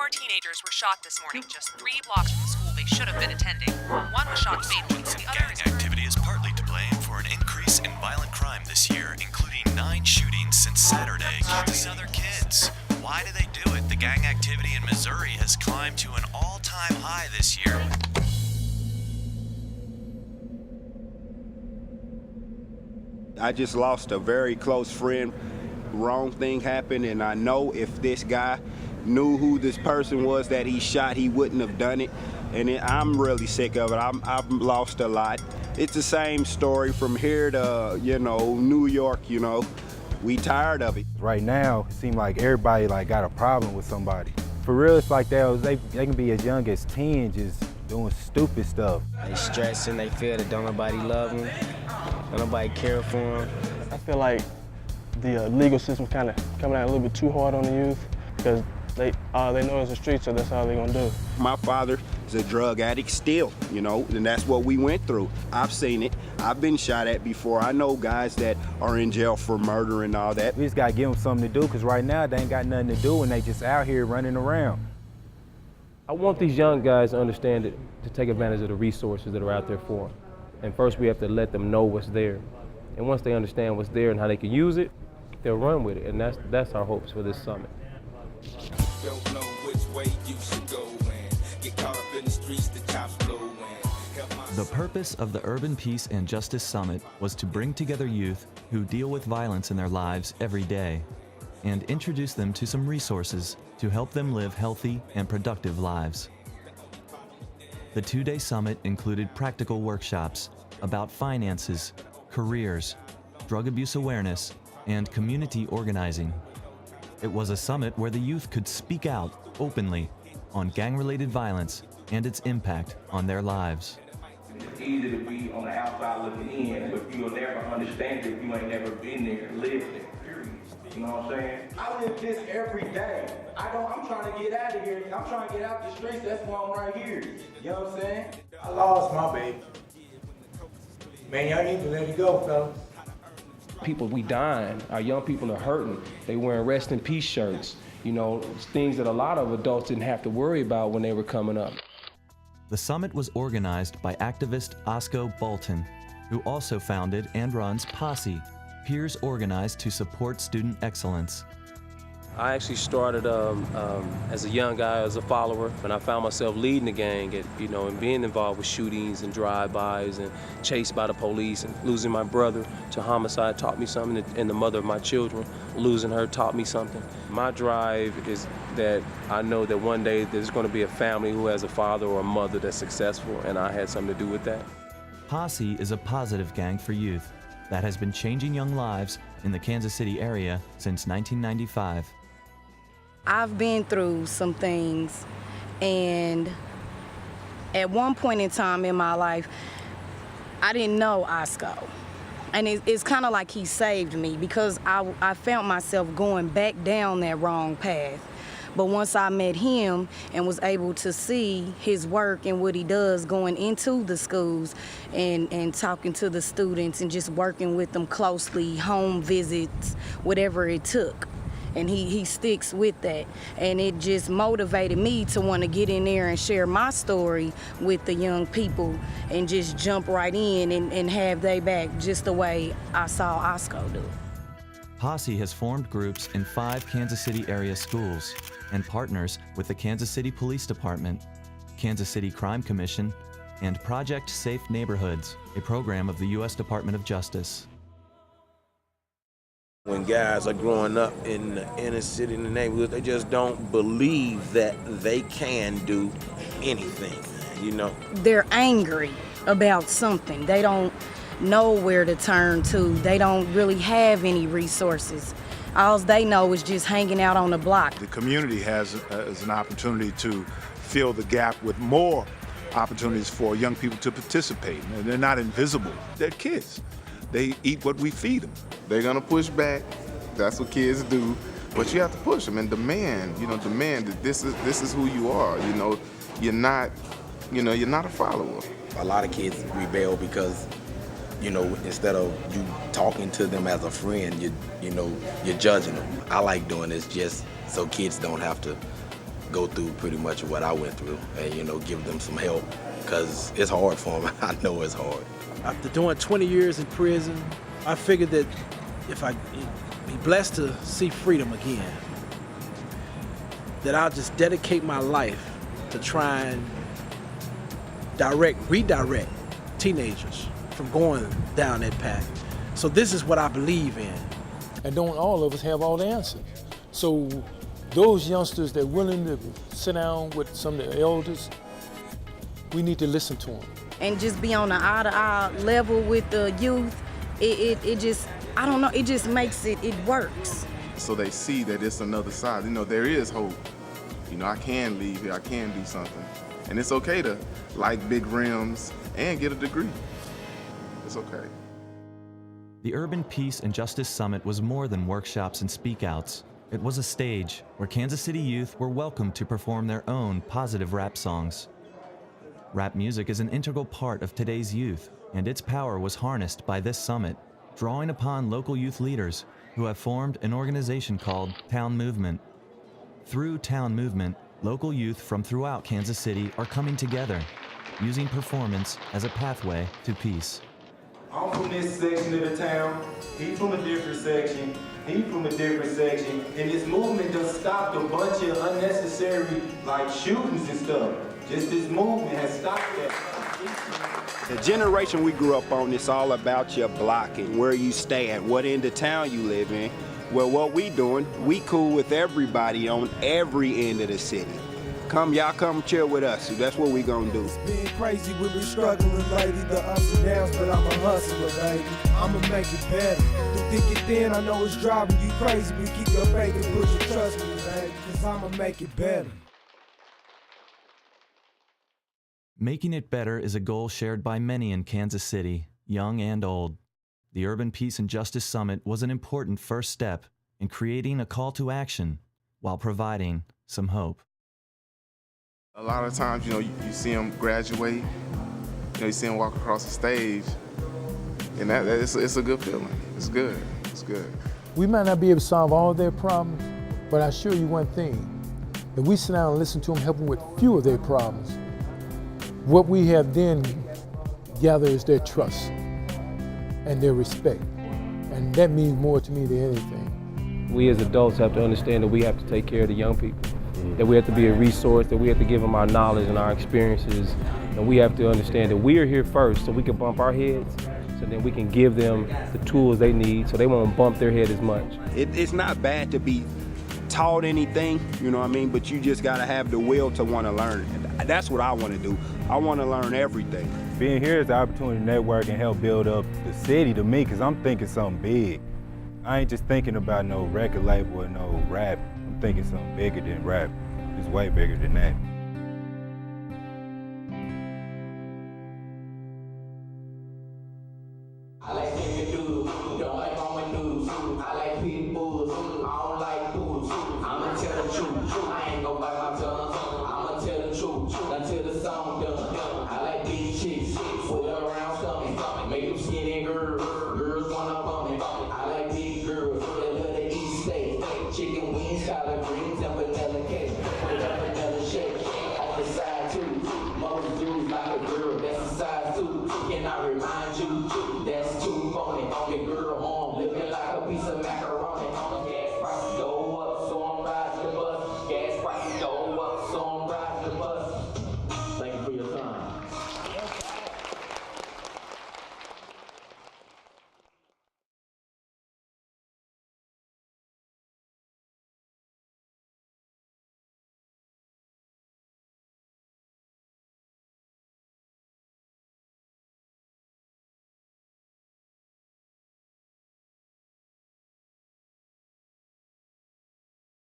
more teenagers were shot this morning, just 3 blocks from the school they should have been attending. One was shot fatally. The other Gang activity is partly to blame for an increase in violent crime this year, including 9 shootings since Saturday. Kids and other kids. Why do they do it? The gang activity in Missouri has climbed to an all-time high this year. I just lost a very close friend. Wrong thing happened, and I know if this guy knew who this person was that he shot, he wouldn't have done it. And I'm really sick of it. I've lost a lot. It's the same story from here to, New York, We tired of it. Right now, it seems like everybody got a problem with somebody. For real, it's like they can be as young as 10, just doing stupid stuff. They stressing, they feel that don't nobody love them, don't nobody care for them. I feel like the legal system's kind of coming out a little bit too hard on the youth because they know it's the streets, so that's all they're gonna do. My father is a drug addict still, and that's what we went through. I've seen it. I've been shot at before. I know guys that are in jail for murder and all that. We just gotta give them something to do, because right now they ain't got nothing to do and they just out here running around. I want these young guys to understand it, to take advantage of the resources that are out there for them. And first we have to let them know what's there. And once they understand what's there and how they can use it, they'll run with it. And that's our hopes for this summit. Don't know which way you should go and get caught up in the streets, the cops blow and The purpose of the Urban Peace and Justice Summit was to bring together youth who deal with violence in their lives every day and introduce them to some resources to help them live healthy and productive lives. The 2-day summit included practical workshops about finances, careers, drug abuse awareness, and community organizing. It was a summit where the youth could speak out openly on gang-related violence and its impact on their lives. It's easy to be on the outside looking in, but you'll never understand it if you ain't never been there and lived it, period. You know what I'm saying? I live this every day. I'm trying to get out of here. I'm trying to get out the streets. That's why I'm right here. You know what I'm saying? I lost my baby. Man, y'all need to let it go, fellas. People, we dying. Our young people are hurting. They wearing rest in peace shirts. Things that a lot of adults didn't have to worry about when they were coming up. The summit was organized by activist Osco Bolton, who also founded and runs P.O.S.E, Peers Organized to Support Student Excellence. I actually started as a young guy, as a follower, and I found myself leading the gang and being involved with shootings and drive-bys and chased by the police, and losing my brother to homicide taught me something, and the mother of my children, losing her, taught me something. My drive is that I know that one day there's going to be a family who has a father or a mother that's successful, and I had something to do with that. P.O.S.E is a positive gang for youth that has been changing young lives in the Kansas City area since 1995. I've been through some things, and at one point in time in my life, I didn't know Osco. And it's kind of like he saved me, because I found myself going back down that wrong path. But once I met him and was able to see his work and what he does going into the schools and talking to the students and just working with them closely, home visits, whatever it took. And he sticks with that. And it just motivated me to want to get in there and share my story with the young people and just jump right in and have they back just the way I saw Osco do. P.O.S.E has formed groups in 5 Kansas City area schools and partners with the Kansas City Police Department, Kansas City Crime Commission, and Project Safe Neighborhoods, a program of the U.S. Department of Justice. When guys are growing up in the inner city, in the neighborhood, they just don't believe that they can do anything, They're angry about something. They don't know where to turn to. They don't really have any resources. All they know is just hanging out on the block. The community has an opportunity to fill the gap with more opportunities for young people to participate. And they're not invisible. They're kids. They eat what we feed them. They're gonna push back. That's what kids do. But you have to push them and demand that this is who you are. You're not a follower. A lot of kids rebel because, instead of you talking to them as a friend, you're judging them. I like doing this just so kids don't have to go through pretty much what I went through and, you know, give them some help because it's hard for them. I know it's hard. After doing 20 years in prison, I figured that if I be blessed to see freedom again, that I'll just dedicate my life to try and redirect teenagers from going down that path. So this is what I believe in. And don't all of us have all the answers. So those youngsters that are willing to sit down with some of the elders, we need to listen to them. And just be on the eye-to-eye level with the youth, it just, I don't know, it just makes it works. So they see that it's another side. You know, there is hope. You know, I can leave here, I can do something. And it's okay to like big rims and get a degree. It's okay. The Urban Peace and Justice Summit was more than workshops and speakouts. It was a stage where Kansas City youth were welcomed to perform their own positive rap songs. Rap music is an integral part of today's youth, and its power was harnessed by this summit, drawing upon local youth leaders who have formed an organization called Town Movement. Through Town Movement, local youth from throughout Kansas City are coming together, using performance as a pathway to peace. I'm from this section of the town, he from a different section, he from a different section, and this movement just stopped a bunch of unnecessary like shootings and stuff. Just this movement has stopped that. The generation we grew up on, it's all about your block and where you stand, what end of town you live in. Well, what we doing, we cool with everybody on every end of the city. Y'all come chill with us. That's what we gonna do. It's been crazy, we been struggling lately, the ups and downs, but I'm a hustler, baby. I'ma make it better. Through thick and thin, I know it's driving you crazy, but keep your faith and put your trust in me, baby, cause I'ma make it better. Making it better is a goal shared by many in Kansas City, young and old. The Urban Peace and Justice Summit was an important first step in creating a call to action while providing some hope. A lot of times, you know, you see them graduate, you know, you see them walk across the stage, and it's a good feeling. It's good. It's good. We might not be able to solve all their problems, but I assure you one thing. If we sit down and listen to them, help them with few of their problems, what we have then gathered is their trust and their respect. And that means more to me than anything. We as adults have to understand that we have to take care of the young people, that we have to be a resource, that we have to give them our knowledge and our experiences, and we have to understand that we are here first so we can bump our heads, so then we can give them the tools they need so they won't bump their head as much. It's not bad to be taught anything, you know what I mean, but you just gotta have the will to wanna learn. That's what I wanna do. I wanna learn everything. Being here is the opportunity to network and help build up the city to me, because I'm thinking something big. I ain't just thinking about no record label or no rap. I'm thinking something bigger than rap. It's way bigger than that.